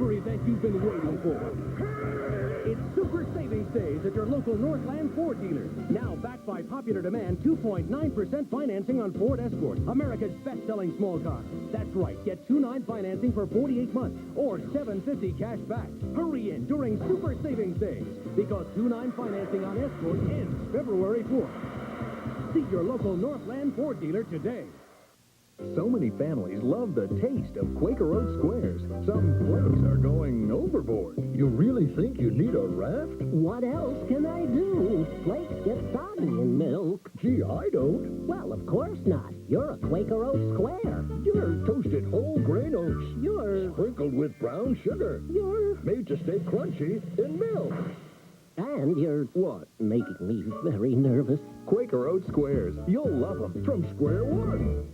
super event you've been waiting for. It's Super Savings Days at your local Northland Ford dealer. Now backed by popular demand, 2.9% financing on Ford Escort, America's best-selling small car. That's right, get 2.9 financing for 48 months or $750 cash back. Hurry in during Super Savings Days because 2.9 financing on Escort ends February 4th. See your local Northland Ford dealer today. So many families love the taste of Quaker Oat squares. Some flakes are going overboard. You really think you need a raft? What else can I do? Flakes get soggy in milk. Gee, I don't. Well, of course not. You're a Quaker Oat square. You're toasted whole grain oats. You're... sprinkled with brown sugar. You're... made to stay crunchy in milk. And you're... What? Making me very nervous. Quaker Oat squares. You'll love them. From square one.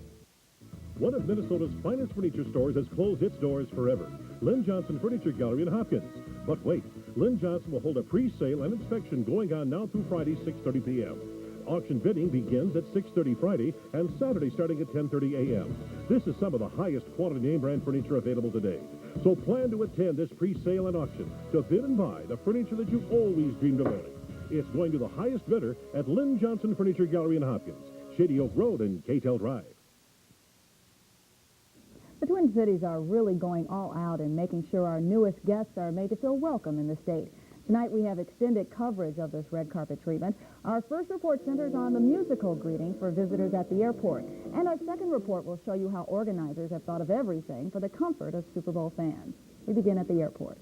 One of Minnesota's finest furniture stores has closed its doors forever. Lynn Johnson Furniture Gallery in Hopkins. But wait, Lynn Johnson will hold a pre-sale and inspection going on now through Friday, 6:30 p.m. Auction bidding begins at 6:30 Friday and Saturday starting at 10:30 a.m. This is some of the highest quality name brand furniture available today. So plan to attend this pre-sale and auction to bid and buy the furniture that you've always dreamed of owning. It's going to the highest bidder at Lynn Johnson Furniture Gallery in Hopkins, Shady Oak Road and K-Tel Drive. The Twin Cities are really going all out in making sure our newest guests are made to feel welcome in the state. Tonight we have extended coverage of this red carpet treatment. Our first report centers on the musical greeting for visitors at the airport. And our second report will show you how organizers have thought of everything for the comfort of Super Bowl fans. We begin at the airport.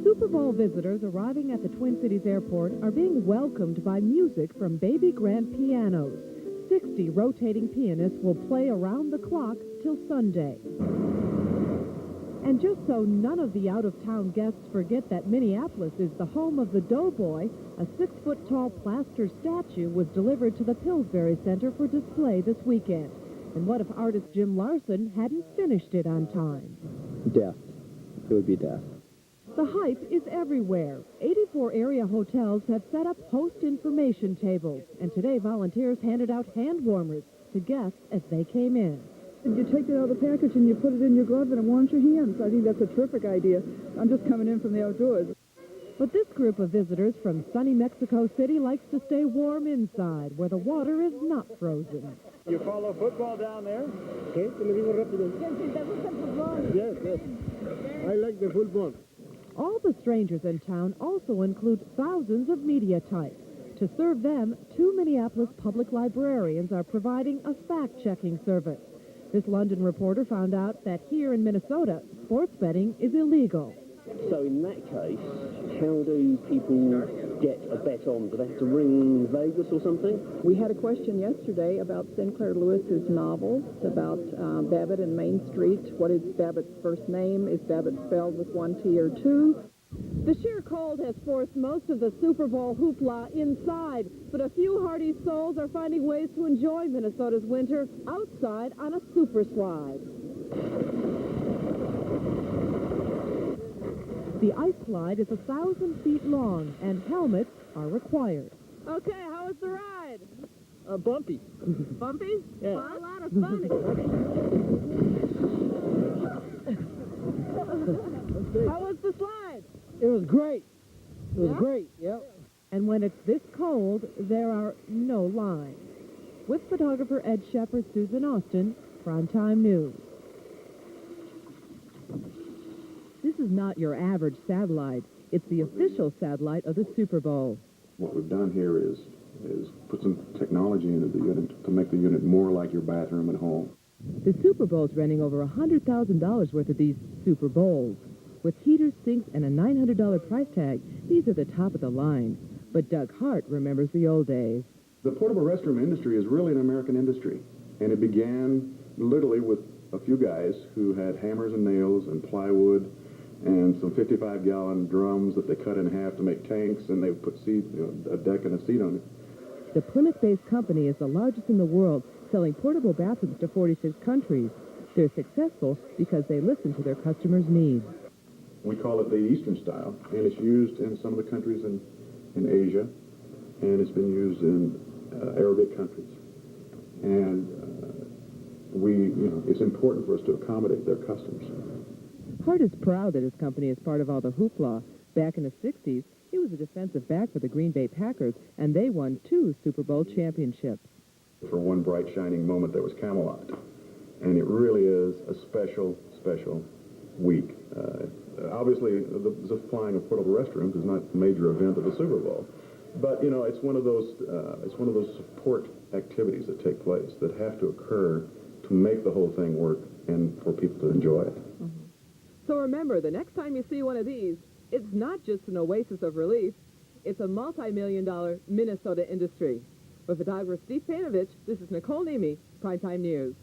Super Bowl visitors arriving at the Twin Cities Airport are being welcomed by music from baby grand pianos. 60 rotating pianists will play around the clock till Sunday. And just so none of the out-of-town guests forget that Minneapolis is the home of the Doughboy, a 6-foot-tall plaster statue was delivered to the Pillsbury Center for display this weekend. And what if artist Jim Larson hadn't finished it on time? Death. It would be death. The hype is everywhere. 84 area hotels have set up host information tables, and today volunteers handed out hand warmers to guests as they came in. You take it out of the package and you put it in your glove and it warms your hands. I think that's a terrific idea. I'm just coming in from the outdoors. But this group of visitors from sunny Mexico City likes to stay warm inside, where the water is not frozen. You follow football down there? Yes. I like the football. All the strangers in town also include thousands of media types. To serve them, 2 Minneapolis public librarians are providing a fact-checking service. This London reporter found out that here in Minnesota, sports betting is illegal. So in that case, how do people get a bet on? Do they have to ring Vegas or something? We had a question yesterday about Sinclair Lewis's novel. It's about Babbitt and Main Street. What is Babbitt's first name? Is Babbitt spelled with 1 T or 2? The sheer cold has forced most of the Super Bowl hoopla inside, but a few hardy souls are finding ways to enjoy Minnesota's winter outside on a super slide. The ice slide is 1,000 feet long, and helmets are required. Okay, how was the ride? Bumpy. Bumpy? Yeah. Well, a lot of fun. How was the slide? It was great. It was Yeah? great, yep. And when it's this cold, there are no lines. With photographer Ed Shepard, Susan Austin, Primetime News. This is not your average satellite. It's the official satellite of the Super Bowl. What we've done here is put some technology into the unit to make the unit more like your bathroom at home. The Super Bowl's renting over $100,000 worth of these Super Bowls. With heaters, sinks, and a $900 price tag, these are the top of the line. But Doug Hart remembers the old days. The portable restroom industry is really an American industry, and it began literally with a few guys who had hammers and nails and plywood and some 55-gallon drums that they cut in half to make tanks, and they would put a deck and a seat on it. The Plymouth-based company is the largest in the world, selling portable bathrooms to 46 countries. They're successful because they listen to their customers' needs. We call it the Eastern style, and it's used in some of the countries in Asia, and it's been used in Arabic countries. And it's important for us to accommodate their customers. Hart is proud that his company is part of all the hoopla. Back in the 60s, he was a defensive back for the Green Bay Packers, and they won 2 Super Bowl championships. For one bright, shining moment, there was Camelot. And it really is a special, special week. Obviously, the flying of portable restrooms is not a major event of the Super Bowl. But, it's one of those support activities that take place that have to occur to make the whole thing work and for people to enjoy it. Mm-hmm. So remember, the next time you see one of these, it's not just an oasis of relief, it's a multi-million-dollar Minnesota industry. With photographer Steve Panovich, this is Nicole Nemi, Primetime News.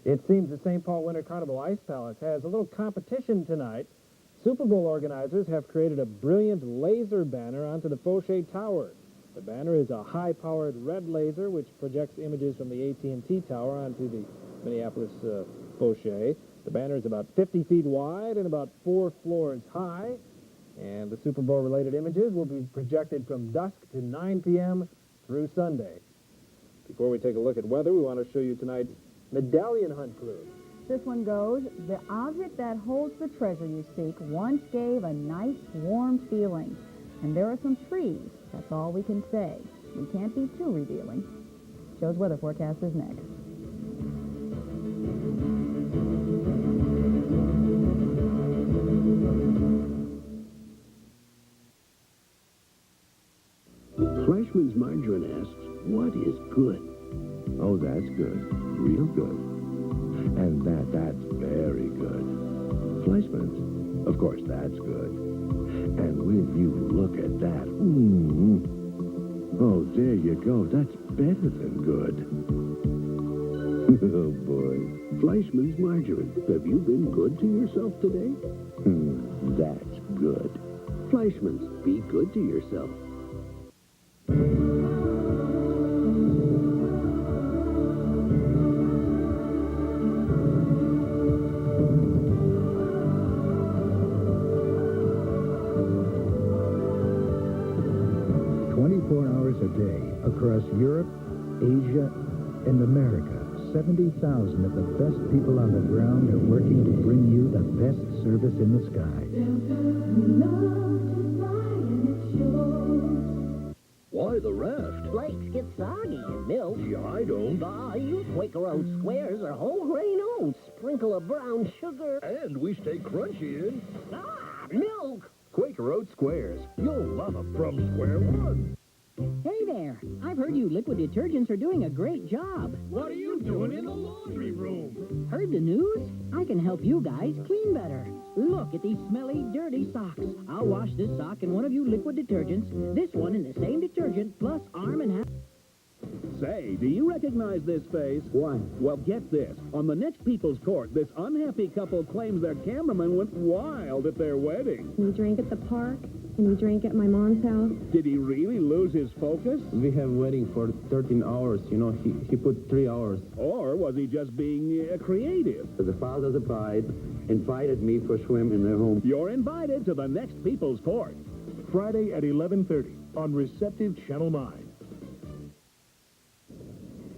It seems the St. Paul Winter Carnival Ice Palace has a little competition tonight. Super Bowl organizers have created a brilliant laser banner onto the Fauché Tower. The banner is a high-powered red laser which projects images from the AT&T Tower onto the Minneapolis Fauché. The banner is about 50 feet wide and about 4 floors high. And the Super Bowl-related images will be projected from dusk to 9 p.m. through Sunday. Before we take a look at weather, we want to show you tonight's medallion hunt clue. This one goes, the object that holds the treasure you seek once gave a nice, warm feeling. And there are some trees. That's all we can say. We can't be too revealing. Joe's weather forecast is next. Fleischmann's Margarine asks, what is good? Oh, that's good. Real good. And that's very good. Fleischmann's, of course, that's good. And when you look at that, oh, there you go. That's better than good. Oh, boy. Fleischmann's Margarine. Have you been good to yourself today? That's good. Fleischmann's. Be good to yourself. 24 hours a day across Europe, Asia, and America. 70,000 of the best people on the ground are working to bring you the best service in the sky. Why the raft? Flakes get soggy in milk. Yeah, I don't. You Quaker Oat squares are whole grain oats. Sprinkle of brown sugar. And we stay crunchy in Milk. Quaker Oat squares. You'll love them from square one. Hey there. I've heard you liquid detergents are doing a great job. What are you doing in the laundry room? Heard the news? I can help you guys clean better. Look at these smelly, dirty socks. I'll wash this sock in one of you liquid detergents, this one in the same detergent, plus Arm & Hammer. Say, do you recognize this face? Why? Well, get this. On the next People's Court, this unhappy couple claims their cameraman went wild at their wedding. We drank at the park, and we drank at my mom's house. Did he really lose his focus? We have wedding for 13 hours. You know, he put 3 hours. Or was he just being creative? The father of the bride invited me for swim in their home. You're invited to the next People's Court. Friday at 11:30 on Receptive Channel 9.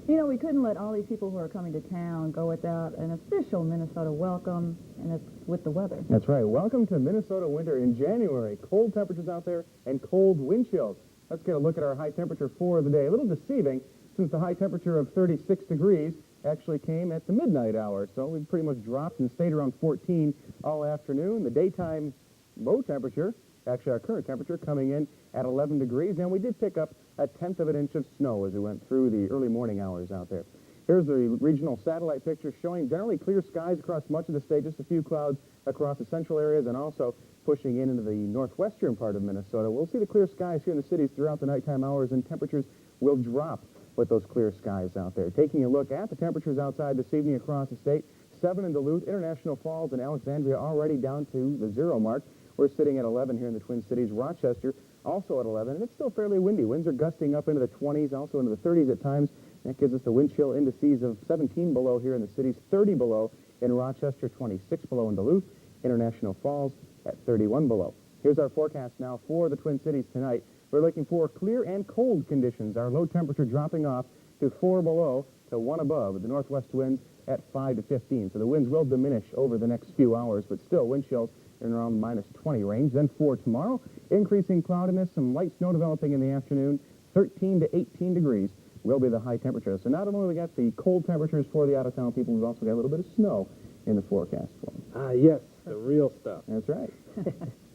You know, we couldn't let all these people who are coming to town go without an official Minnesota welcome, and it's with the weather. That's right. Welcome to Minnesota winter in January. Cold temperatures out there and cold wind chills. Let's get a look at our high temperature for the day. A little deceiving since the high temperature of 36 degrees actually came at the midnight hour. So we've pretty much dropped and stayed around 14 all afternoon. The daytime low temperature, actually our current temperature, coming in at 11 degrees. And we did pick up a 1/10 of an inch of snow as we went through the early morning hours out there. Here's the regional satellite picture showing generally clear skies across much of the state, just a few clouds across the central areas and also pushing in into the northwestern part of Minnesota. We'll see the clear skies here in the cities throughout the nighttime hours, and temperatures will drop with those clear skies out there. Taking a look at the temperatures outside this evening across the state, 7 in Duluth, International Falls, and Alexandria already down to the 0 mark. We're sitting at 11 here in the Twin Cities. Rochester also at 11, and it's still fairly windy. Winds are gusting up into the 20s, also into the 30s at times. That gives us the wind chill indices of 17 below here in the cities, 30 below in Rochester, 26 below in Duluth, International Falls at 31 below. Here's our forecast now for the Twin Cities tonight. We're looking for clear and cold conditions. Our low temperature dropping off to 4 below to 1 above, with the northwest winds at 5 to 15. So the winds will diminish over the next few hours, but still wind chills in around minus 20 range. Then for tomorrow, increasing cloudiness, some light snow developing in the afternoon, 13 to 18 degrees will be the high temperature. So not only we got the cold temperatures for the out-of-town people, we've also got a little bit of snow in the forecast for them. Ah, yes, the real stuff. That's right.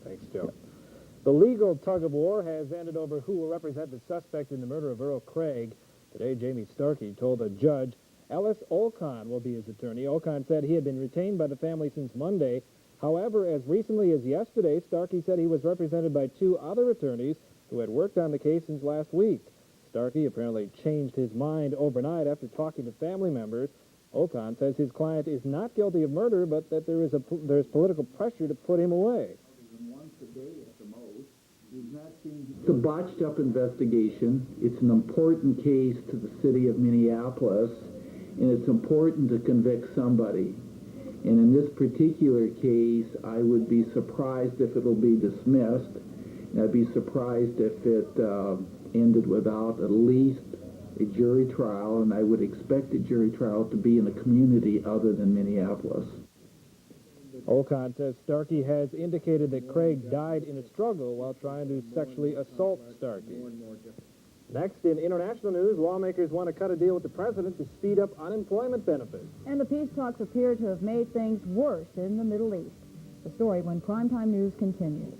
Thanks, Joe. The legal tug-of-war has ended over who will represent the suspect in the murder of Earl Craig. Today, Jamie Starkey told a judge Ellis Olcott will be his attorney. Olcott said he had been retained by the family since Monday. However, as recently as yesterday, Starkey said he was represented by 2 other attorneys who had worked on the case since last week. Starkey apparently changed his mind overnight after talking to family members. Olcott says his client is not guilty of murder, but that there's political pressure to put him away. It's a botched-up investigation. It's an important case to the city of Minneapolis, and it's important to convict somebody. And in this particular case, I would be surprised if it'll be dismissed. And I'd be surprised if it ended without at least a jury trial, and I would expect a jury trial to be in a community other than Minneapolis. Olcott says Starkey has indicated that Craig died in a struggle while trying to sexually assault Starkey. Next, in international news, lawmakers want to cut a deal with the president to speed up unemployment benefits. And the peace talks appear to have made things worse in the Middle East. The story when Primetime News continues.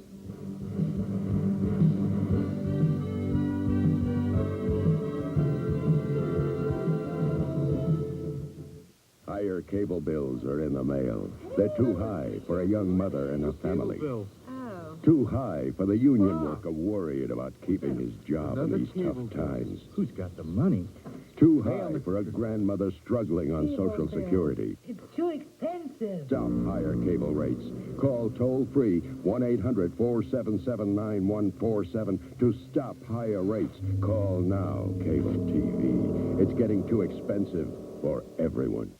Higher cable bills are in the mail. They're too high for a young mother and a family. Too high for the union worker worried about keeping his job in these tough times. Who's got the money? Too high for a grandmother struggling on Social Security. It's too expensive. Stop higher cable rates. Call toll-free 1-800-477-9147 to stop higher rates. Call now, cable TV. It's getting too expensive for everyone.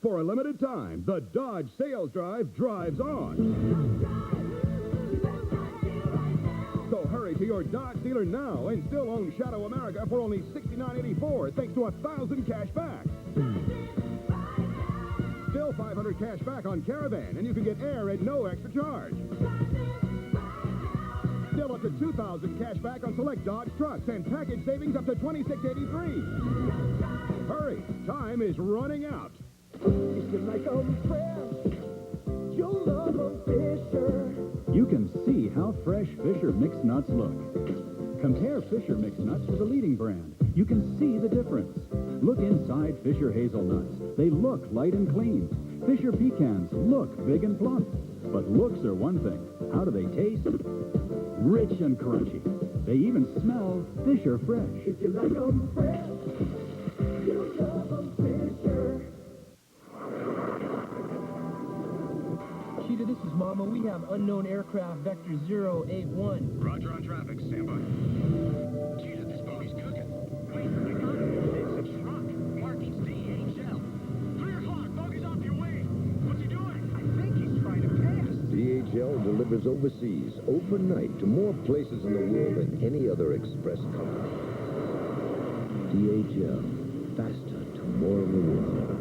For a limited time, the Dodge Sales Drive drives on. So hurry to your Dodge dealer now and still own Shadow America for only $69.84 thanks to 1,000 cash back. Still $500 cash back on Caravan, and you can get air at no extra charge. Still up to $2,000 cash back on select Dodge trucks and package savings up to $26.83. Hurry, time is running out. If you like 'em fresh, you'll love 'em Fisher. You can see how fresh Fisher mixed nuts look. Compare Fisher mixed nuts with the leading brand. You can see the difference. Look inside Fisher hazelnuts. They look light and clean. Fisher pecans look big and plump. But looks are one thing. How do they taste? Rich and crunchy. They even smell Fisher fresh. If you like 'em fresh, you'll love 'em Fisher. Cheetah, this is Mama. We have unknown aircraft vector 081. Roger on traffic. Stand by. Cheetah, this boat's cooking. Wait, I got it. It's a truck. Markings DHL. 3 o'clock. Bogey's off your way. What's he doing? I think he's trying to pass. DHL delivers overseas, overnight, to more places in the world than any other express company. DHL, faster to more of the world.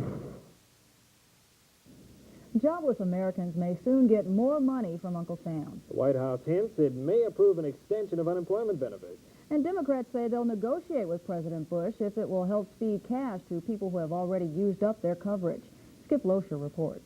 Jobless Americans may soon get more money from Uncle Sam. The White House hints it may approve an extension of unemployment benefits. And Democrats say they'll negotiate with President Bush if it will help speed cash to people who have already used up their coverage. Skip Loescher reports.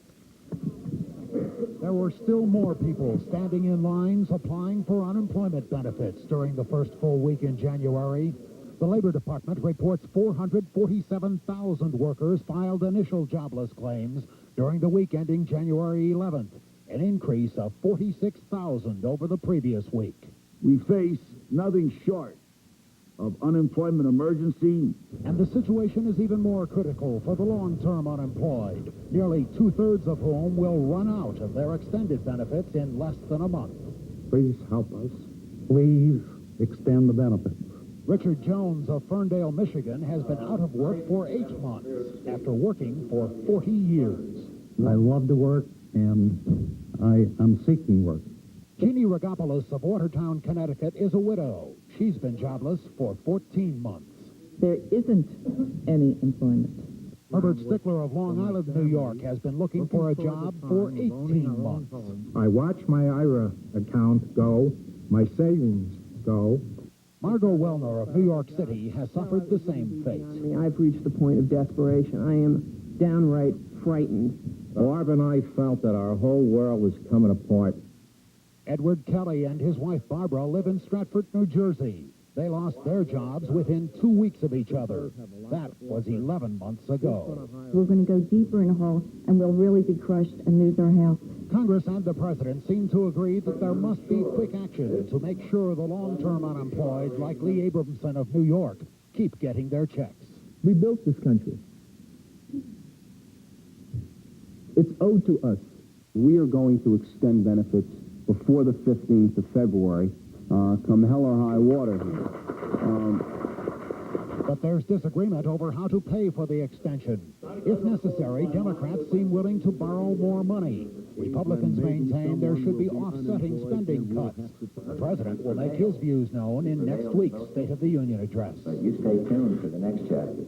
There were still more people standing in lines applying for unemployment benefits during the first full week in January. The Labor Department reports 447,000 workers filed initial jobless claims during the week ending January 11th, an increase of 46,000 over the previous week. We face nothing short of unemployment emergency. And the situation is even more critical for the long-term unemployed, nearly two-thirds of whom will run out of their extended benefits in less than a month. Please help us. Please extend the benefits. Richard Jones of Ferndale, Michigan, has been out of work for 8 months after working for 40 years. I love to work, and I'm seeking work. Jeannie Rogopoulos of Watertown, Connecticut, is a widow. She's been jobless for 14 months. there isn't any employment. Herbert Stickler of Long Island, New York, has been looking for a job for 18 months. I watch my IRA account go, my savings go. Margot Wellner of New York City has suffered the same fate. I've reached the point of desperation. I am downright frightened. Barb and I felt that our whole world was coming apart. Edward Kelly and his wife Barbara live in Stratford, New Jersey. They lost their jobs within 2 weeks of each other. That was 11 months ago. We're going to go deeper in a hole, and we'll really be crushed and lose our house. Congress and the president seem to agree that there must be quick action to make sure the long-term unemployed, like Lee Abramson of New York, keep getting their checks. We built this country. It's owed to us. We are going to extend benefits before the 15th of February, come hell or high water. But there's disagreement over how to pay for the extension. If necessary, Democrats seem willing to borrow more money. Republicans maintain there should be offsetting spending cuts. The president will make his views known in next week's State of the Union address. You stay tuned for the next chapter.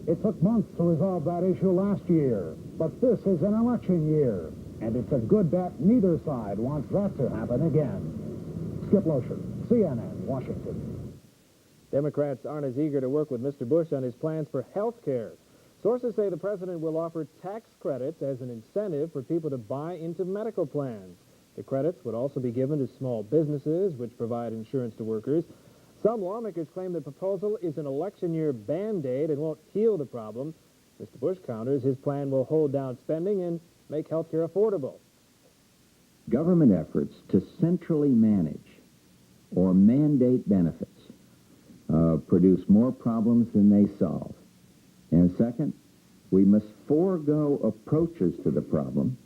It took months to resolve that issue last year, but this is an election year, and it's a good bet neither side wants that to happen again. Skip Loescher, CNN, Washington. Democrats aren't as eager to work with Mr. Bush on his plans for health care. Sources say the president will offer tax credits as an incentive for people to buy into medical plans. The credits would also be given to small businesses, which provide insurance to workers. Some lawmakers claim the proposal is an election year Band-Aid and won't heal the problem. Mr. Bush counters his plan will hold down spending and make health care affordable. Government efforts to centrally manage or mandate benefits produce more problems than they solve. And second, we must forego approaches to the problem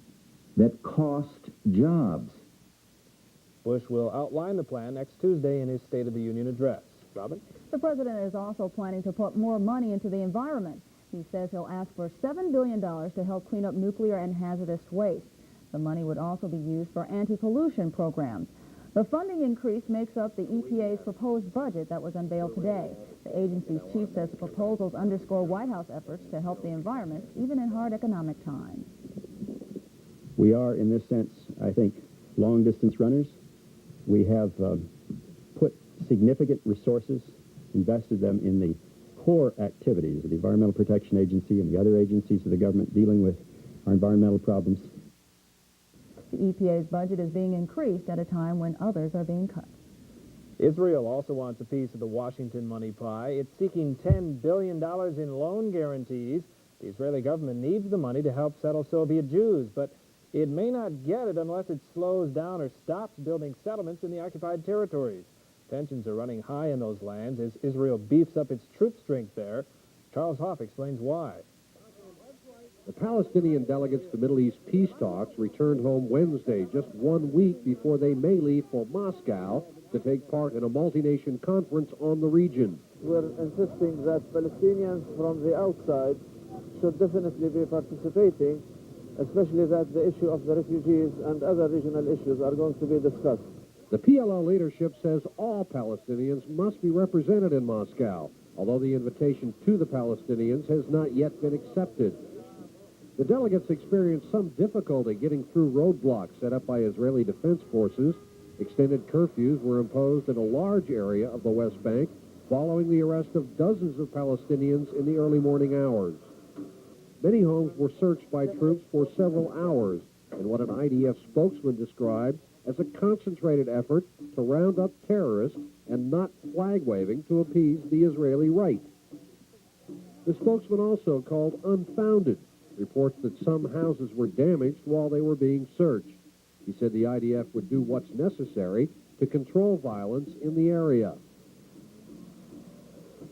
that cost jobs. Bush will outline the plan next Tuesday in his State of the Union address. Robin? The president is also planning to put more money into the environment. He says he'll ask for $7 billion to help clean up nuclear and hazardous waste. The money would also be used for anti-pollution programs. The funding increase makes up the EPA's proposed budget that was unveiled today. The agency's chief says the proposals underscore White House efforts to help the environment, even in hard economic times. We are, in this sense, I think, long-distance runners. We have put significant resources, invested them in the core activities of the Environmental Protection Agency and the other agencies of the government dealing with our environmental problems. The EPA's budget is being increased at a time when others are being cut. Israel also wants a piece of the Washington money pie. It's seeking $10 billion in loan guarantees. The Israeli government needs the money to help settle Soviet Jews, but it may not get it unless it slows down or stops building settlements in the occupied territories. Tensions are running high in those lands as Israel beefs up its troop strength there. Charles Hoff explains why. The Palestinian delegates to Middle East peace talks returned home Wednesday, just 1 week before they may leave for Moscow to take part in a multi-nation conference on the region. We're insisting that Palestinians from the outside should definitely be participating, especially that the issue of the refugees and other regional issues are going to be discussed. The PLO leadership says all Palestinians must be represented in Moscow, although the invitation to the Palestinians has not yet been accepted. The delegates experienced some difficulty getting through roadblocks set up by Israeli defense forces. Extended curfews were imposed in a large area of the West Bank following the arrest of dozens of Palestinians in the early morning hours. Many homes were searched by troops for several hours in what an IDF spokesman described as a concentrated effort to round up terrorists and not flag-waving to appease the Israeli right. The spokesman also called unfounded reports that some houses were damaged while they were being searched. He said the IDF would do what's necessary to control violence in the area.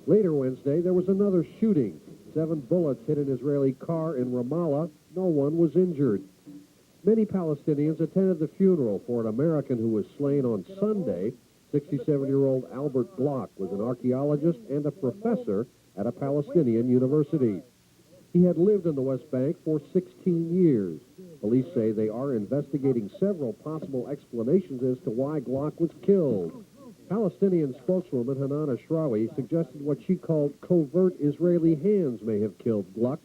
Later Wednesday, there was another shooting. 7 bullets hit an Israeli car in Ramallah. No one was injured. Many Palestinians attended the funeral for an American who was slain on Sunday. 67-year-old Albert Bloch was an archaeologist and a professor at a Palestinian university. He had lived in the West Bank for 16 years. Police say they are investigating several possible explanations as to why Bloch was killed. Palestinian spokeswoman Hanan Ashrawi suggested what she called covert Israeli hands may have killed Gluck,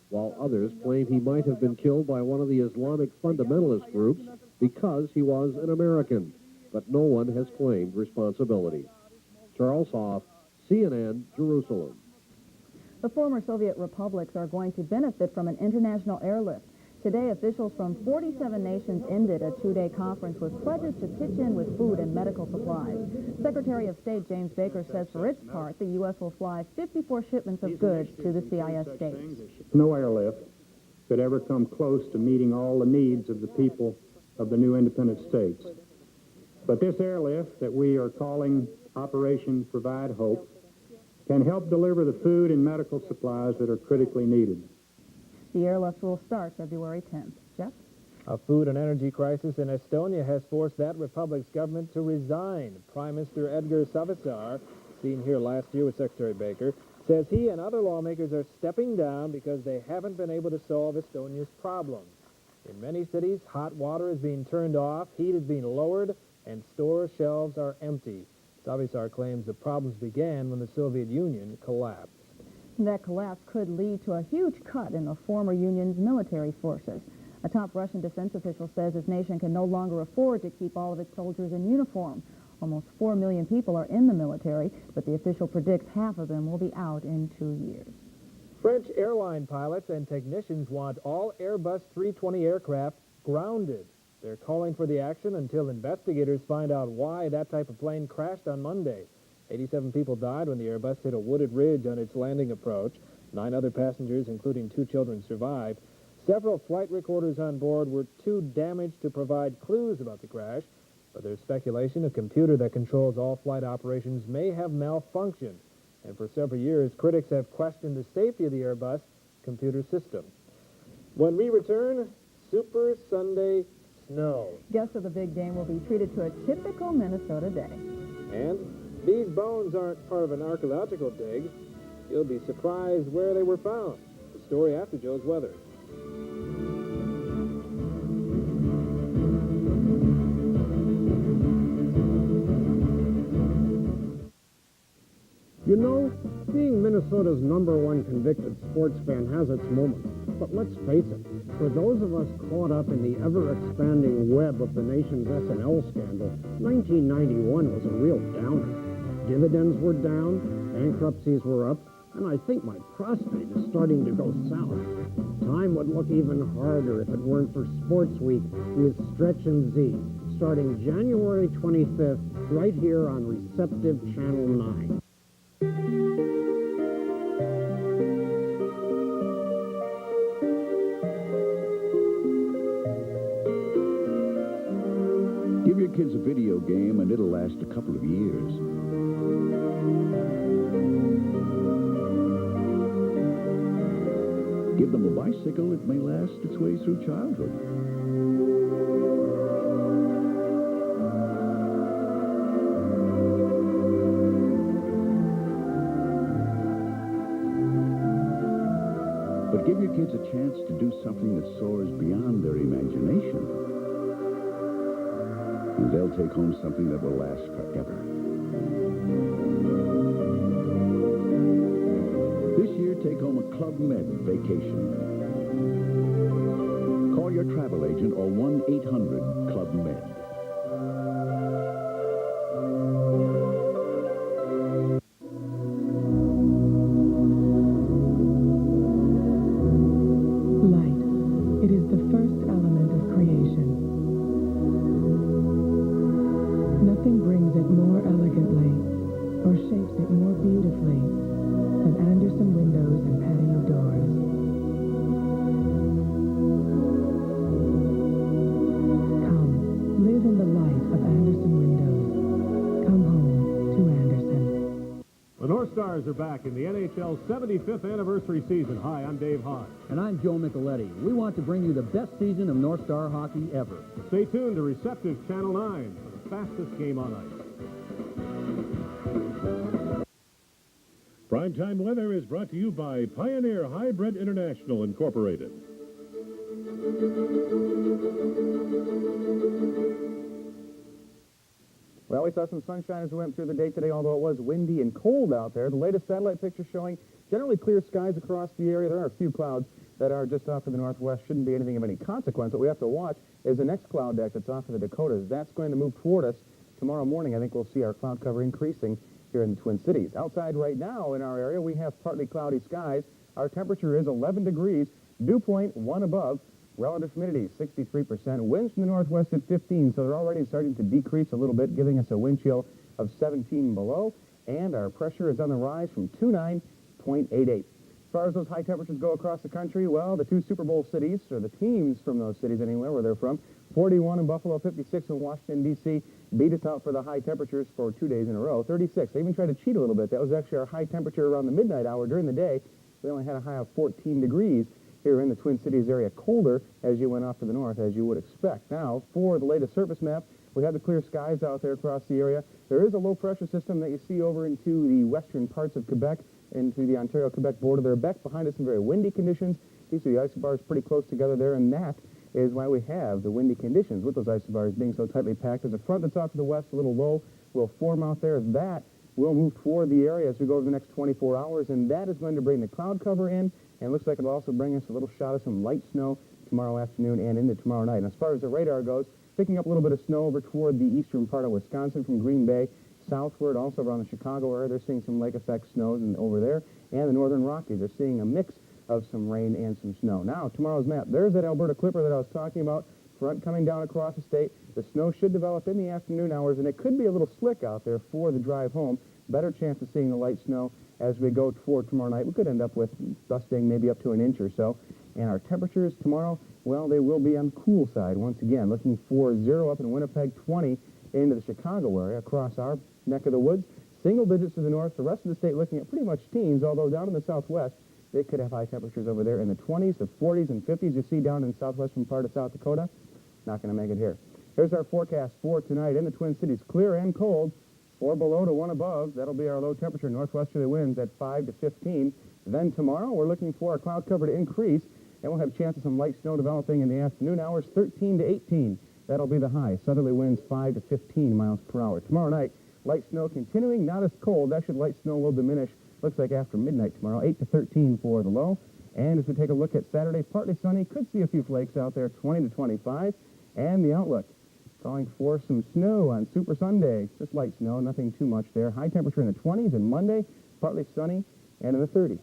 while others claim he might have been killed by one of the Islamic fundamentalist groups because he was an American. But no one has claimed responsibility. Charles Hoff, CNN, Jerusalem. The former Soviet republics are going to benefit from an international airlift. Today, officials from 47 nations ended a two-day conference with pledges to pitch in with food and medical supplies. Secretary of State James Baker says for its part, the U.S. will fly 54 shipments of goods to the CIS states. No airlift could ever come close to meeting all the needs of the people of the new independent states. But this airlift that we are calling Operation Provide Hope can help deliver the food and medical supplies that are critically needed. The airlift will start February 10th. Jeff? A food and energy crisis in Estonia has forced that republic's government to resign. Prime Minister Edgar Savisaar, seen here last year with Secretary Baker, says he and other lawmakers are stepping down because they haven't been able to solve Estonia's problems. In many cities, hot water is being turned off, heat is being lowered, and store shelves are empty. Savisaar claims the problems began when the Soviet Union collapsed. That collapse could lead to a huge cut in the former Union's military forces. A top Russian defense official says his nation can no longer afford to keep all of its soldiers in uniform. Almost 4 million people are in the military, but the official predicts half of them will be out in 2 years. French airline pilots and technicians want all Airbus 320 aircraft grounded. They're calling for the action until investigators find out why that type of plane crashed on Monday. 87 people died when the Airbus hit a wooded ridge on its landing approach. 9 other passengers, including 2 children, survived. Several flight recorders on board were too damaged to provide clues about the crash, but there's speculation a computer that controls all flight operations may have malfunctioned. And for several years, critics have questioned the safety of the Airbus computer system. When we return, Super Sunday snow. Guests of the big game will be treated to a typical Minnesota day. And these bones aren't part of an archaeological dig. You'll be surprised where they were found. The story after Joe's weather. You know, being Minnesota's #1 convicted sports fan has its moments. But let's face it, for those of us caught up in the ever-expanding web of the nation's S&L scandal, 1991 was a real downer. Dividends were down, bankruptcies were up, and I think my prostate is starting to go south. Time would look even harder if it weren't for Sports Week with Stretch and Z, starting January 25th, right here on Receptive Channel 9. Give your kids a video game and it'll last a couple of years. Give them a bicycle, it may last its way through childhood. But give your kids a chance to do something that soars beyond their imagination. And they'll take home something that will last forever. This year, take home a Club Med vacation. Call your travel agent or 1-800-CLUB-MED. Light. It is the first element of creation. Nothing brings it more elegantly or shapes it more beautifully than Anderson windows and patio doors. Come, live in the light of Anderson windows. Come home to Anderson. The North Stars are back in the NHL's 75th anniversary season. Hi, I'm Dave Hahn. And I'm Joe Micheletti. We want to bring you the best season of North Star hockey ever. Stay tuned to Receptive Channel 9 for the fastest game on ice. Primetime weather is brought to you by Pioneer Hybrid International Incorporated. Well, we saw some sunshine as we went through the day today, although it was windy and cold out there. The latest satellite picture showing generally clear skies across the area. There are a few clouds that are just off to the northwest. Shouldn't be anything of any consequence. What we have to watch is the next cloud deck that's off of the Dakotas. That's going to move toward us tomorrow morning. I think we'll see our cloud cover increasing here in the Twin Cities. Outside right now in our area, we have partly cloudy skies. Our temperature is 11 degrees. Dew point 1 above. Relative humidity 63%. Winds from the northwest at 15, so they're already starting to decrease a little bit, giving us a wind chill of 17 below. And our pressure is on the rise from 29.88. As far as those high temperatures go across the country, well, the two Super Bowl cities, or the teams from those cities anywhere where they're from, 41 in Buffalo, 56 in Washington, D.C., beat us out for the high temperatures for 2 days in a row. 36. They even tried to cheat a little bit. That was actually our high temperature around the midnight hour. During the day, we only had a high of 14 degrees here in the Twin Cities area. Colder as you went off to the north, as you would expect. Now, for the latest surface map, we have the clear skies out there across the area. There is a low-pressure system that you see over into the western parts of Quebec, into the Ontario-Quebec border there. Back behind us, some very windy conditions. You see the isobars pretty close together there, and that is why we have the windy conditions with those isobars being so tightly packed. There's a front that's off to the west, a little low, will form out there. That will move toward the area as we go over the next 24 hours, and that is going to bring the cloud cover in, and it looks like it'll also bring us a little shot of some light snow tomorrow afternoon and into tomorrow night. And as far as the radar goes, picking up a little bit of snow over toward the eastern part of Wisconsin from Green Bay southward, also around the Chicago area. They're seeing some lake effect snows over there, and the northern Rockies. They're seeing a mix of some rain and some snow. Now, tomorrow's map. There's that Alberta Clipper that I was talking about, front coming down across the state. The snow should develop in the afternoon hours, and it could be a little slick out there for the drive home. Better chance of seeing the light snow as we go toward tomorrow night. We could end up with dusting maybe up to an inch or so. And our temperatures tomorrow, well, they will be on the cool side once again. Looking for 0 up in Winnipeg, 20 into the Chicago area across our neck of the woods. Single digits to the north. The rest of the state looking at pretty much teens, although down in the southwest, they could have high temperatures over there in the 20s, the 40s, and 50s. You see down in the southwestern part of South Dakota. Not going to make it here. Here's our forecast for tonight in the Twin Cities. Clear and cold. 4 below to 1 above. That'll be our low temperature. Northwesterly winds at 5 to 15. Then tomorrow, we're looking for our cloud cover to increase, and we'll have a chance of some light snow developing in the afternoon hours, 13 to 18. That'll be the high. Southerly winds 5 to 15 miles per hour. Tomorrow night, light snow continuing, not as cold. Actually, light snow will diminish. Looks like after midnight tomorrow, 8 to 13 for the low. And as we take a look at Saturday, partly sunny. Could see a few flakes out there, 20 to 25. And the outlook, calling for some snow on Super Sunday. Just light snow, nothing too much there. High temperature in the 20s, and Monday, partly sunny, and in the 30s.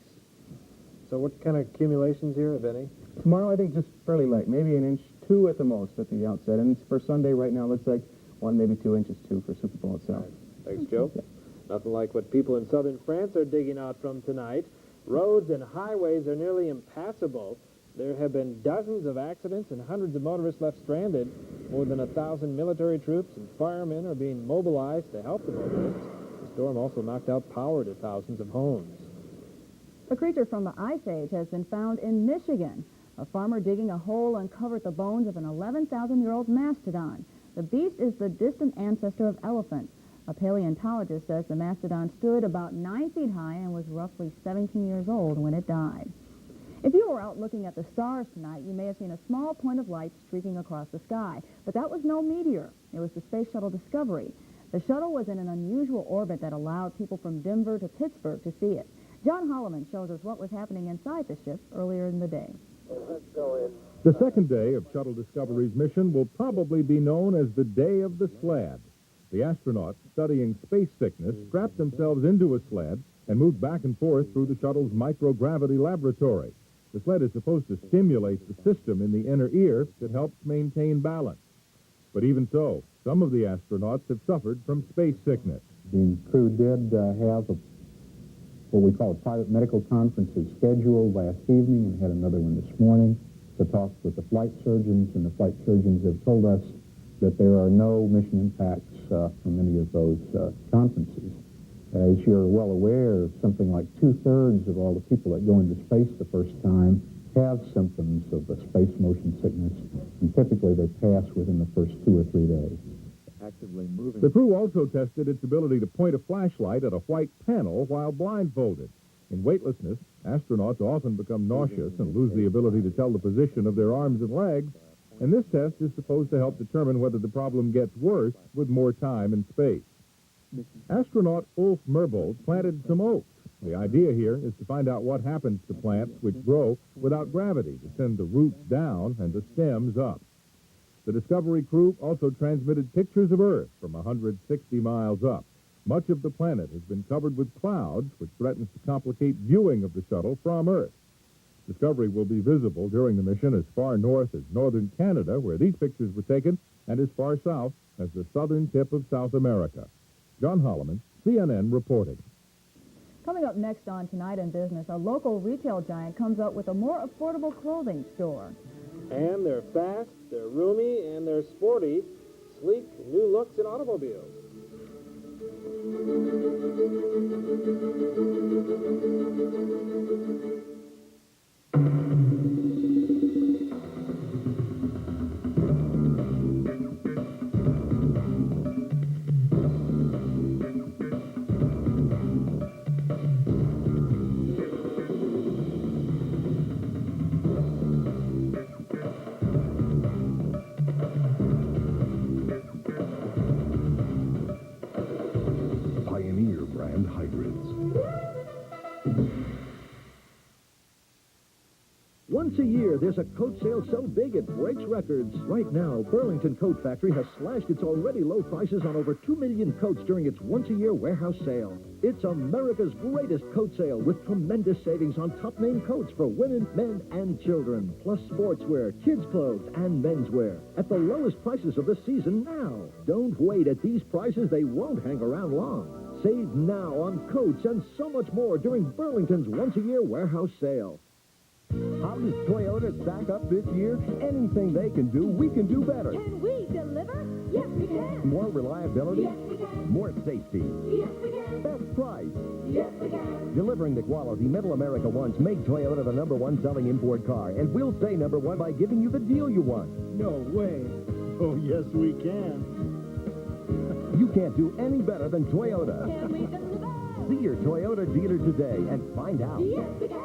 So what kind of accumulations here, if any? Tomorrow, I think just fairly light, maybe an inch, 2 at the most at the outset. And for Sunday right now, looks like 1, maybe 2 inches, 2 for Super Bowl itself. Thanks, Joe. Yeah. Nothing like what people in southern France are digging out from tonight. Roads and highways are nearly impassable. There have been dozens of accidents and hundreds of motorists left stranded. More than 1,000 military troops and firemen are being mobilized to help the motorists. The storm also knocked out power to thousands of homes. A creature from the Ice Age has been found in Michigan. A farmer digging a hole uncovered the bones of an 11,000-year-old mastodon. The beast is the distant ancestor of elephants. A paleontologist says the mastodon stood about 9 feet high and was roughly 17 years old when it died. If you were out looking at the stars tonight, you may have seen a small point of light streaking across the sky. But that was no meteor. It was the Space Shuttle Discovery. The shuttle was in an unusual orbit that allowed people from Denver to Pittsburgh to see it. John Holloman shows us what was happening inside the ship earlier in the day. The second day of Shuttle Discovery's mission will probably be known as the Day of the Sled. The astronauts studying space sickness strapped themselves into a sled and moved back and forth through the shuttle's microgravity laboratory. The sled is supposed to stimulate the system in the inner ear that helps maintain balance. But even so, some of the astronauts have suffered from space sickness. The crew did have what we call a private medical conference scheduled last evening. We had another one this morning to talk with the flight surgeons, and the flight surgeons have told us that there are no mission impacts from any of those conferences. As you're well aware, something like 2/3 of all the people that go into space the first time have symptoms of the space motion sickness, and typically they pass within the first 2 or 3 days. Actively moving. The crew also tested its ability to point a flashlight at a white panel while blindfolded. In weightlessness, astronauts often become nauseous and lose the ability to tell the position of their arms and legs, and this test is supposed to help determine whether the problem gets worse with more time in space. Astronaut Ulf Merbold planted some oaks. The idea here is to find out what happens to plants which grow without gravity to send the roots down and the stems up. The Discovery crew also transmitted pictures of Earth from 160 miles up. Much of the planet has been covered with clouds, which threatens to complicate viewing of the shuttle from Earth. Discovery will be visible during the mission as far north as northern Canada, where these pictures were taken, and as far south as the southern tip of South America. John Holloman, CNN reporting. Coming up next on Tonight in Business, a local retail giant comes up with a more affordable clothing store. And they're fast, they're roomy, and they're sporty. Sleek, new looks in automobiles. Pioneer brand hybrids. Once a year, there's a coat sale so big it breaks records. Right now, Burlington Coat Factory has slashed its already low prices on over 2 million coats during its once-a-year warehouse sale. It's America's greatest coat sale with tremendous savings on top-name coats for women, men, and children, plus sportswear, kids' clothes, and menswear at the lowest prices of the season now. Don't wait. At these prices, they won't hang around long. Save now on coats and so much more during Burlington's once-a-year warehouse sale. How does Toyota stack up this year? Anything they can do, we can do better. Can we deliver? Yes, we can. More reliability? Yes, we can. More safety? Yes, we can. Best price? Yes, we can. Delivering the quality Middle America wants. Make Toyota the #1 selling import car, and we'll stay #1 by giving you the deal you want. No way. Oh, yes, we can. You can't do any better than Toyota. Can we deliver? See your Toyota dealer today and find out. Yes, we can.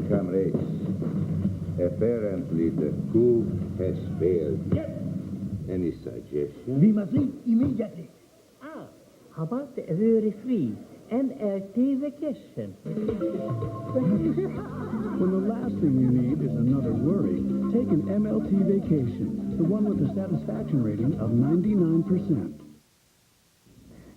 Comrades, apparently the coup has failed. Yes. Any suggestion? We must leave immediately. How about a worry-free MLT vacation? When the last thing you need is another worry, take an MLT vacation, the one with a satisfaction rating of 99%.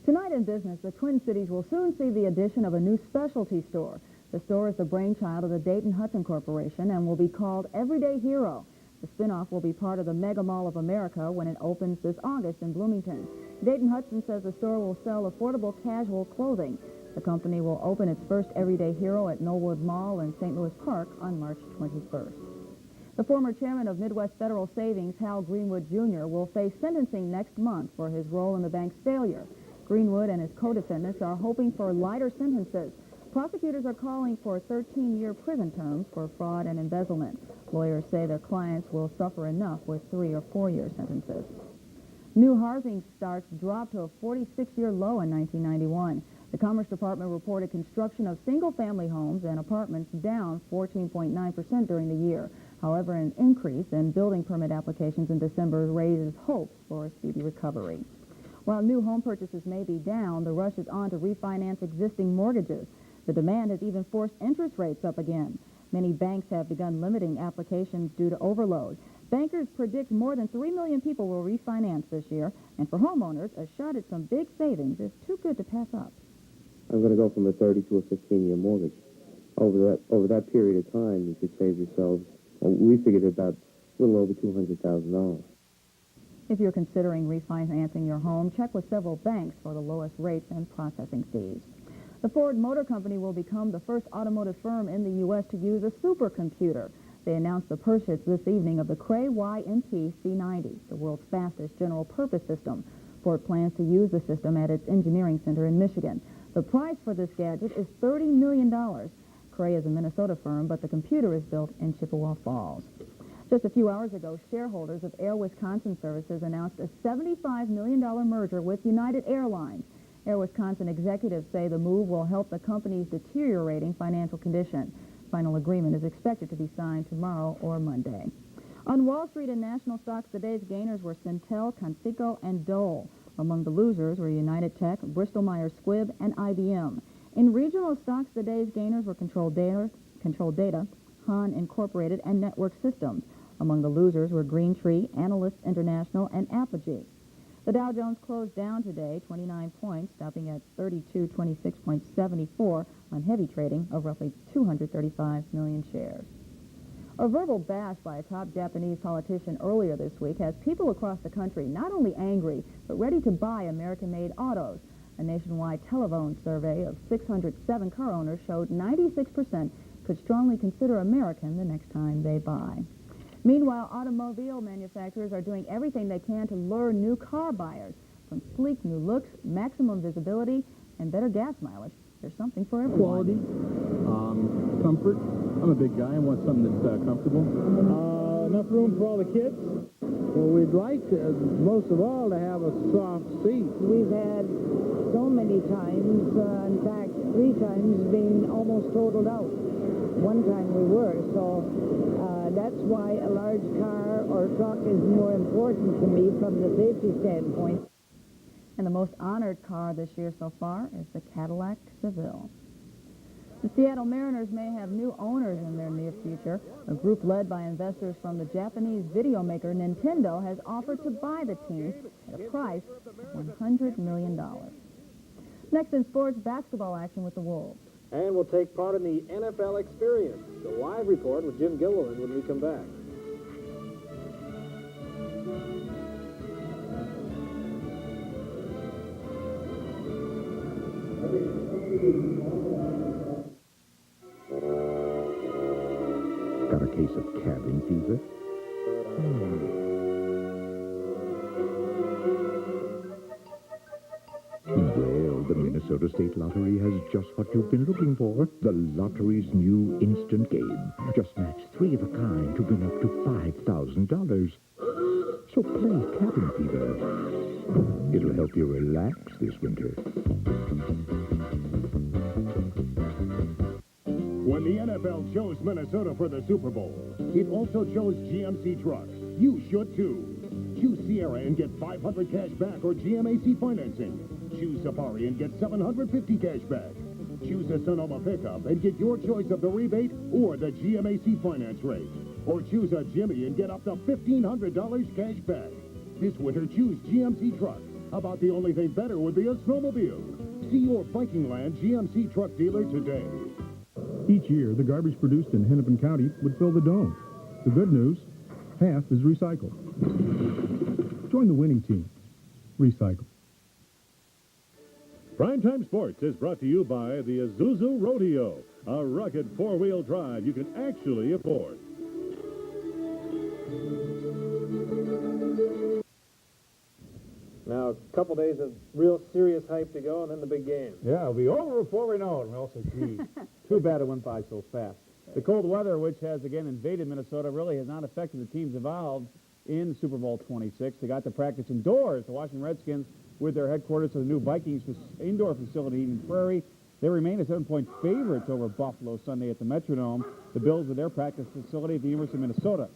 Tonight in Business, the Twin Cities will soon see the addition of a new specialty store. The store is the brainchild of the Dayton-Hudson Corporation and will be called Everyday Hero. The spinoff will be part of the Mega Mall of America when it opens this August in Bloomington. Dayton-Hudson says the store will sell affordable casual clothing. The company will open its first Everyday Hero at Knollwood Mall in St. Louis Park on March 21st. The former chairman of Midwest Federal Savings, Hal Greenwood Jr., will face sentencing next month for his role in the bank's failure. Greenwood and his co-defendants are hoping for lighter sentences. Prosecutors are calling for 13-year prison terms for fraud and embezzlement. Lawyers say their clients will suffer enough with 3 or 4-year sentences. New housing starts dropped to a 46-year low in 1991. The Commerce Department reported construction of single-family homes and apartments down 14.9% during the year. However, an increase in building permit applications in December raises hopes for a speedy recovery. While new home purchases may be down, the rush is on to refinance existing mortgages. The demand has even forced interest rates up again. Many banks have begun limiting applications due to overload. Bankers predict more than 3 million people will refinance this year, and for homeowners, a shot at some big savings is too good to pass up. I'm going to go from a 30 to a 15-year mortgage. Over that period of time, you could save yourselves, we figured about a little over $200,000. If you're considering refinancing your home, check with several banks for the lowest rates and processing fees. The Ford Motor Company will become the first automotive firm in the U.S. to use a supercomputer. They announced the purchase this evening of the Cray YMP C90, the world's fastest general-purpose system. Ford plans to use the system at its engineering center in Michigan. The price for this gadget is $30 million. Cray is a Minnesota firm, but the computer is built in Chippewa Falls. Just a few hours ago, shareholders of Air Wisconsin Services announced a $75 million merger with United Airlines. Air Wisconsin executives say the move will help the company's deteriorating financial condition. final agreement is expected to be signed tomorrow or Monday. On Wall Street and national stocks, the day's gainers were Centel, Conseco, and Dole. Among the losers were United Tech, Bristol-Myers Squibb, and IBM. In regional stocks, the day's gainers were Control Data, Han Incorporated, and Network Systems. Among the losers were Green Tree, Analysts International, and Apogee. The Dow Jones closed down today 29 points, stopping at 3226.74 on heavy trading of roughly 235 million shares. A verbal bash by a top Japanese politician earlier this week has people across the country not only angry, but ready to buy American-made autos. A nationwide telephone survey of 607 car owners showed 96% could strongly consider American the next time they buy. Meanwhile, automobile manufacturers are doing everything they can to lure new car buyers. From sleek new looks, maximum visibility, and better gas mileage, there's something for everyone. Quality, comfort. I'm a big guy. I want something that's comfortable. Enough room for all the kids? Well, we'd like to, most of all, to have a soft seat. We've had so many times, in fact, 3 times being almost totaled out. One time we were, so that's why a large car or truck is more important to me from the safety standpoint. And the most honored car this year so far is the Cadillac Seville. The Seattle Mariners may have new owners in their near future. A group led by investors from the Japanese video maker Nintendo has offered to buy the team at a price of $100 million. Next in sports, basketball action with the Wolves. And we'll take part in the NFL Experience, the live report with Jim Gilliland when we come back. Got a case of cabin fever? Well, the Minnesota State Lottery has just what you've been looking for. The lottery's new instant game. Just match 3 of a kind to win up to $5,000. So play Cabin Fever. It'll help you relax this winter. When the NFL chose Minnesota for the Super Bowl, it also chose GMC trucks. You should too. Choose Sierra and get $500 cash back or GMAC financing. Choose Safari and get $750 cash back. Choose a Sonoma pickup and get your choice of the rebate or the GMAC finance rate. Or choose a Jimmy and get up to $1,500 cash back. This winter, choose GMC trucks. About the only thing better would be a snowmobile. See your Vikingland GMC truck dealer today. Each year, the garbage produced in Hennepin County would fill the dome. The good news, half is recycled. Join the winning team. Recycle. Primetime Sports is brought to you by the Isuzu Rodeo, a rugged 4-wheel drive you can actually afford. Now, a couple days of real serious hype to go, and then the big game. Yeah, it'll be over before we know it. We'll say, gee, too bad it went by so fast. The cold weather, which has again invaded Minnesota, really has not affected the teams involved in Super Bowl 26. They got to practice indoors. The Washington Redskins, with their headquarters to the new Vikings indoor facility in Prairie, they remain a 7-point favorites over Buffalo Sunday at the Metrodome. The Bills with their practice facility at the University of Minnesota.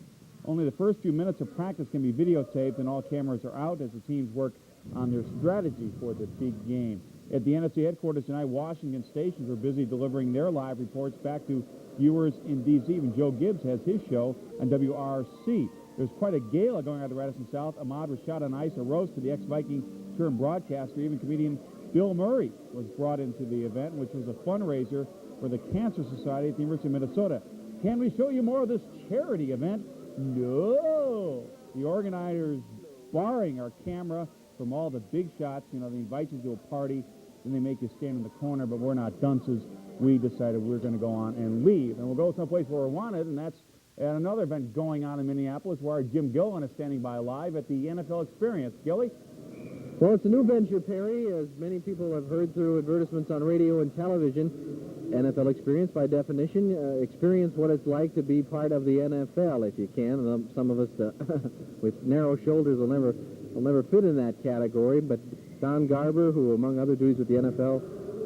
Only the first few minutes of practice can be videotaped, and all cameras are out as the teams work on their strategy for the big game. At the NFC headquarters tonight, Washington stations were busy delivering their live reports back to viewers in D.C. Even Joe Gibbs has his show on WRC. There's quite a gala going on at the Radisson South. Ahmad Rashad on ice, a roast to the ex-Viking turned broadcaster. Even comedian Bill Murray was brought into the event, which was a fundraiser for the Cancer Society at the University of Minnesota. Can we show you more of this charity event? No! The organizers barring our camera from all the big shots. You know, they invite you to a party, then they make you stand in the corner, but we're not dunces. We decided we're going to go on and leave. And we'll go someplace where we're wanted, and that's at another event going on in Minneapolis where our Jim Gilliland is standing by live at the NFL Experience. Gilly? Well, it's a new venture, Perry, as many people have heard through advertisements on radio and television. NFL Experience, by definition, experience what it's like to be part of the NFL, if you can. Some of us with narrow shoulders will never fit in that category, but Don Garber, who, among other duties with the NFL,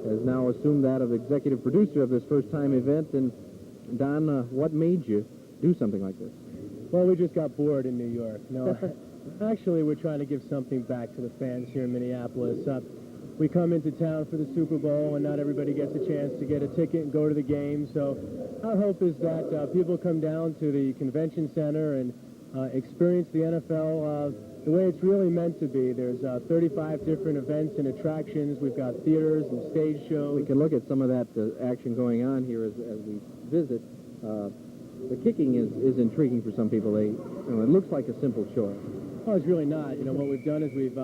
has now assumed that of executive producer of this first-time event, and Don, what made you do something like this? Well, we just got bored in New York. No, actually, we're trying to give something back to the fans here in Minneapolis. We come into town for the Super Bowl, and not everybody gets a chance to get a ticket and go to the game. So our hope is that people come down to the convention center and experience the NFL the way it's really meant to be. There's 35 different events and attractions. We've got theaters and stage shows. We can look at some of that action going on here as we visit. The kicking is intriguing for some people. It looks like a simple chore. Oh, it's really not. What we've done is we've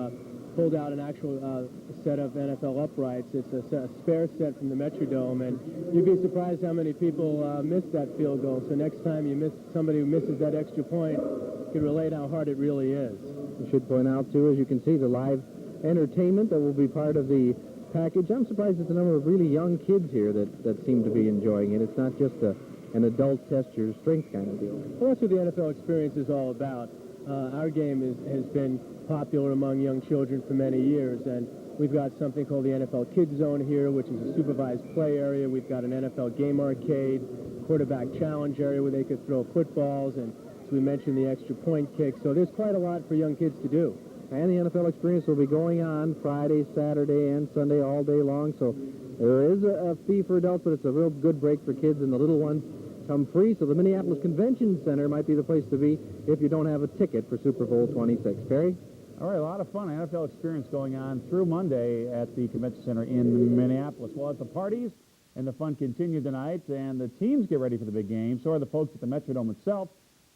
pulled out an actual set of NFL uprights. It's a spare set from the Metrodome, and you'd be surprised how many people miss that field goal. So next time you miss somebody who misses that extra point, you can relate how hard it really is. We should point out, too, as you can see, the live entertainment that will be part of the package. I'm surprised at the number of really young kids here that seem to be enjoying it. It's not just an adult test your strength kind of deal. Well, that's what the NFL experience is all about. Our game has been popular among young children for many years, and we've got something called the NFL Kids Zone here, which is a supervised play area. We've got an NFL game arcade, quarterback challenge area where they could throw footballs, and as we mentioned, the extra point kick. So there's quite a lot for young kids to do. And the NFL experience will be going on Friday, Saturday, and Sunday all day long. So there is a fee for adults, but it's a real good break for kids, and the little ones come free. So the Minneapolis Convention Center might be the place to be if you don't have a ticket for Super Bowl 26. Perry? All right, a lot of fun NFL experience going on through Monday at the Convention Center in Minneapolis. Well, as the parties and the fun continue tonight and the teams get ready for the big game, so are the folks at the Metrodome itself.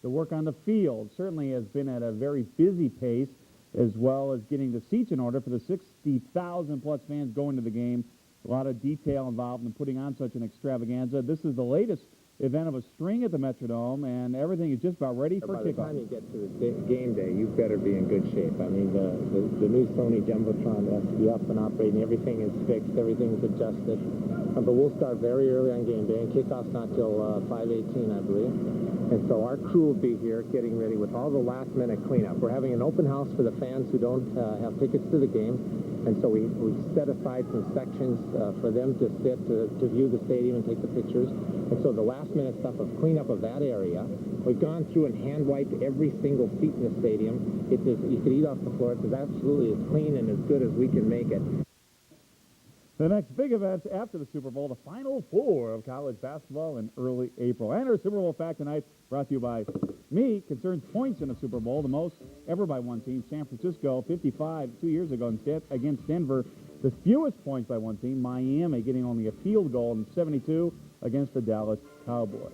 The work on the field certainly has been at a very busy pace, as well as getting the seats in order for the 60,000-plus fans going to the game. A lot of detail involved in putting on such an extravaganza. This is the latest event of a string at the Metrodome, and everything is just about ready for kickoff. By the time you get to the game day, you better be in good shape. I mean, the new Sony Jumbotron has to be up and operating. Everything is fixed. Everything's adjusted. But we'll start very early on game day, and kickoff's not till 5:18, I believe. And so our crew will be here getting ready with all the last-minute cleanup. We're having an open house for the fans who don't have tickets to the game. And so we set aside some sections for them to sit, to view the stadium and take the pictures. And so the last-minute stuff of cleanup of that area, we've gone through and hand-wiped every single seat in the stadium. You could eat off the floor. It's absolutely as clean and as good as we can make it. The next big event after the Super Bowl, the Final Four of college basketball in early April. And our Super Bowl fact tonight brought to you by me, concerns points in a Super Bowl, the most ever by one team. San Francisco, 55 2 years ago against Denver. The fewest points by one team, Miami, getting only a field goal in 72 against the Dallas Cowboys.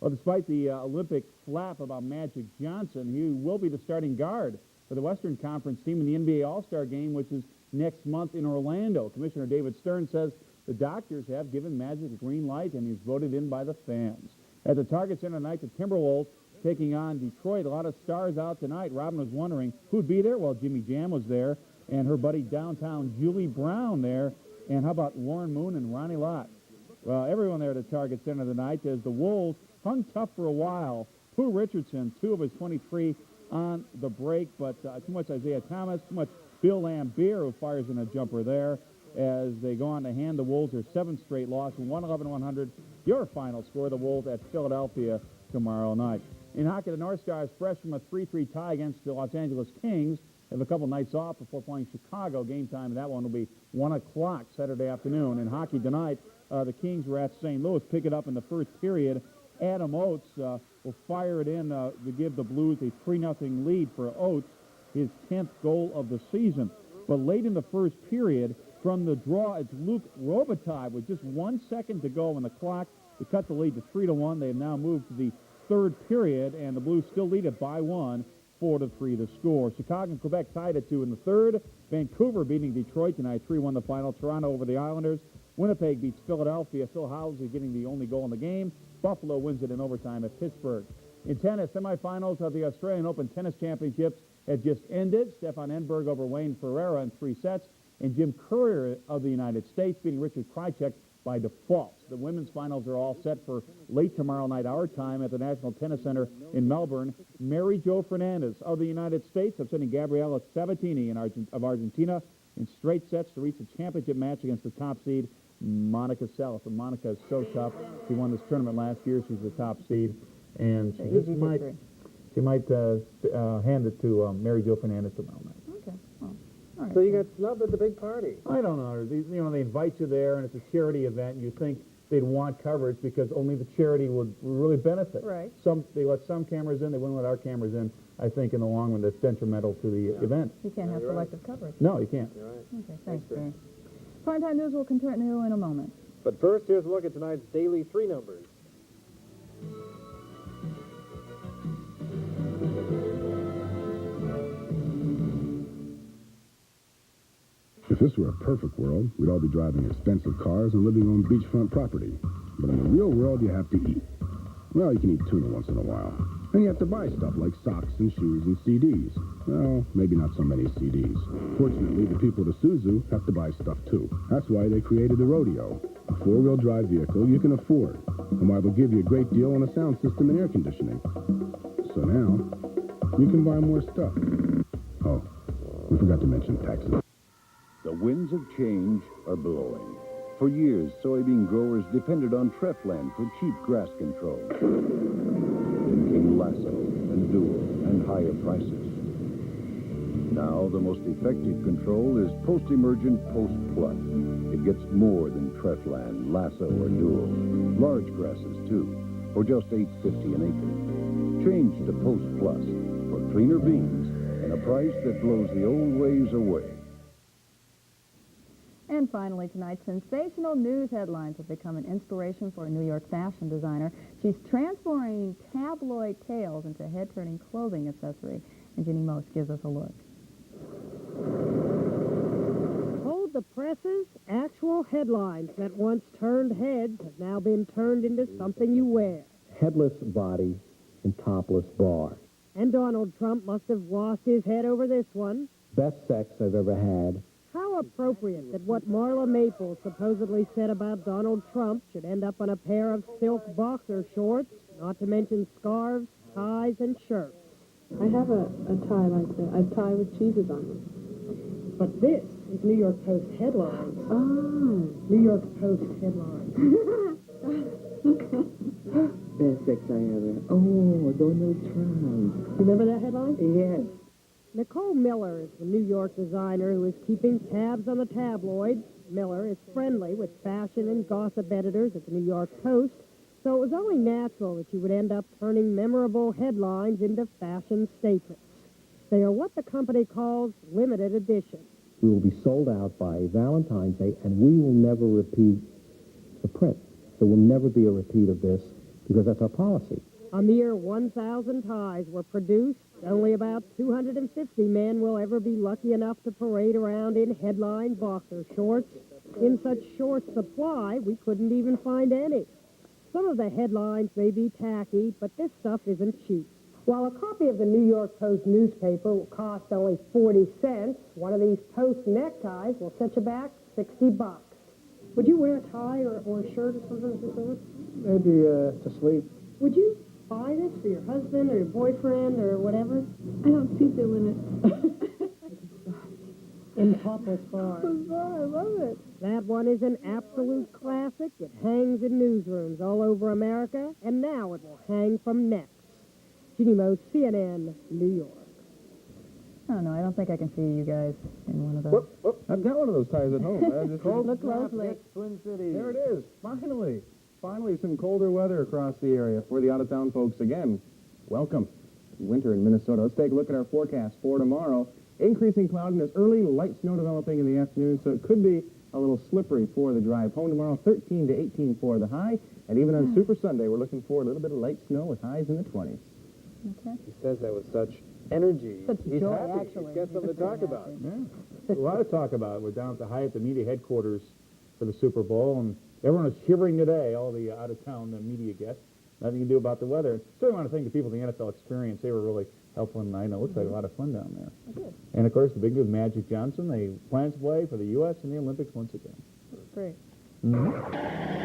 Well, despite the Olympic flap about Magic Johnson, he will be the starting guard for the Western Conference team in the NBA All-Star Game, which is next month in Orlando. Commissioner David Stern says the doctors have given Magic a green light, and he's voted in by the fans. At the Target Center tonight, the Timberwolves taking on Detroit. A lot of stars out tonight. Robin was wondering who'd be there. Well, Jimmy Jam was there, and her buddy downtown Julie Brown there. And how about Lauren Moon and Ronnie Lott? Well, everyone there at the Target Center tonight as the Wolves hung tough for a while. Pooh Richardson, 2 of his 23 on the break, but too much Isaiah Thomas, too much Bill Lambier, who fires in a jumper there, as they go on to hand the Wolves their 7th straight loss, 111-100. Your final score, the Wolves at Philadelphia tomorrow night. In hockey, the North Stars, fresh from a 3-3 tie against the Los Angeles Kings, have a couple nights off before playing Chicago. Game time, and that one will be 1 o'clock Saturday afternoon. In hockey tonight, the Kings were at St. Louis, pick it up in the first period. Adam Oates will fire it in to give the Blues a 3-0 lead for Oates, his 10th goal of the season. But late in the first period, from the draw, it's Luke Robitaille with just 1 second to go on the clock to cut the lead to 3-1. They have now moved to the third period, and the Blues still lead it by 1, 4-3 the score. Chicago and Quebec tied at 2 in the third. Vancouver beating Detroit tonight, 3-1 the final. Toronto over the Islanders. Winnipeg beats Philadelphia. Phil Housley getting the only goal in the game. Buffalo wins it in overtime at Pittsburgh. In tennis, semifinals of the Australian Open Tennis Championships have just ended. Stefan Edberg over Wayne Ferreira in 3 sets. And Jim Courier of the United States beating Richard Krajicek by default. The women's finals are all set for late tomorrow night, our time, at the National Tennis Center in Melbourne. Mary Jo Fernandez of the United States upsetting Gabriela Sabatini of Argentina in straight sets to reach the championship match against the top seed Monica Self. And Monica is so tough. She won this tournament last year. She's the top seed. And she just might hand it to Mary Jo Fernandez tomorrow night. Okay. Well, all right. So you got snubbed at the big party. I don't know. They invite you there, and it's a charity event. You think they'd want coverage because only the charity would really benefit. Right. They let some cameras in. They wouldn't let our cameras in. I think in the long run, that's detrimental to the event. You can't have selective coverage. No, you can't. You're right. Okay, thanks, Barry. Primetime News will continue in a moment. But first, here's a look at tonight's daily three numbers. If this were a perfect world, we'd all be driving expensive cars and living on beachfront property. But in the real world, you have to eat. Well, you can eat tuna once in a while. And you have to buy stuff like socks and shoes and CDs. Well, maybe not so many CDs. Fortunately, the people at Isuzu have to buy stuff too. That's why they created the Rodeo, a four-wheel drive vehicle you can afford, and why they'll give you a great deal on a sound system and air conditioning. So now, you can buy more stuff. Oh, we forgot to mention taxes. The winds of change are blowing. For years, soybean growers depended on Treflan for cheap grass control. Then came Lasso and Dual and higher prices. Now, the most effective control is Post-Emergent Post Plus. It gets more than Treflan, Lasso, or Dual. Large grasses, too, for just $8.50 an acre. Change to Post Plus for cleaner beans and a price that blows the old ways away. And finally tonight, sensational news headlines have become an inspiration for a New York fashion designer. She's transforming tabloid tales into head-turning clothing accessory. And Ginny Most gives us a look. Hold the presses, actual headlines that once turned heads have now been turned into something you wear. Headless body and topless bra. And Donald Trump must have lost his head over this one. Best sex I've ever had. How appropriate that what Marla Maples supposedly said about Donald Trump should end up on a pair of silk boxer shorts, not to mention scarves, ties, and shirts. I have a tie like that, a tie with cheeses on it. But this is New York Post headlines. Oh. New York Post headlines. Best sex I ever. Oh, Donald Trump. Remember that headline? Yes. Nicole Miller is the New York designer who is keeping tabs on the tabloids. Miller is friendly with fashion and gossip editors at the New York Post, so it was only natural that she would end up turning memorable headlines into fashion statements. They are what the company calls limited edition. We will be sold out by Valentine's Day, and we will never repeat the print. There will never be a repeat of this because that's our policy. A mere 1,000 ties were produced. Only about 250 men will ever be lucky enough to parade around in headline boxer shorts. In such short supply, we couldn't even find any. Some of the headlines may be tacky, but this stuff isn't cheap. While a copy of the New York Post newspaper will cost only 40 cents, one of these Post neckties will set you back $60. Would you wear a tie or a shirt or something of the sort? Maybe to sleep. Would you buy this for your husband or your boyfriend or whatever? I don't see doing it. In topless bars. I love it. That one is an absolute classic. It hangs in newsrooms all over America, and now it will hang from necks. Ginny Most, CNN, New York. I don't know. I don't think I can see you guys in one of those. I've got one of those ties at home. I just Look closely. Twin Cities. There it is. Finally. Finally, some colder weather across the area for the out-of-town folks again. Welcome. Winter in Minnesota. Let's take a look at our forecast for tomorrow. Increasing cloudiness, early light snow developing in the afternoon, so it could be a little slippery for the drive home tomorrow. 13 to 18 for the high, and even on Super Sunday, we're looking for a little bit of light snow with highs in the 20s. Okay. He says that with such energy. Such He's joy, happy. actually. He's got something to talk about. Yeah. A lot to talk about. We're down at the Hyatt, the media headquarters for the Super Bowl, and everyone is shivering today, all the out-of-town media guests. Nothing you can do about the weather. Certainly want to thank the people in the NFL Experience. They were really helpful, and I know it looks like a lot of fun down there. Good. And, of course, the big news, Magic Johnson. They plan to play for the U.S. in the Olympics once again. Great. Mm-hmm.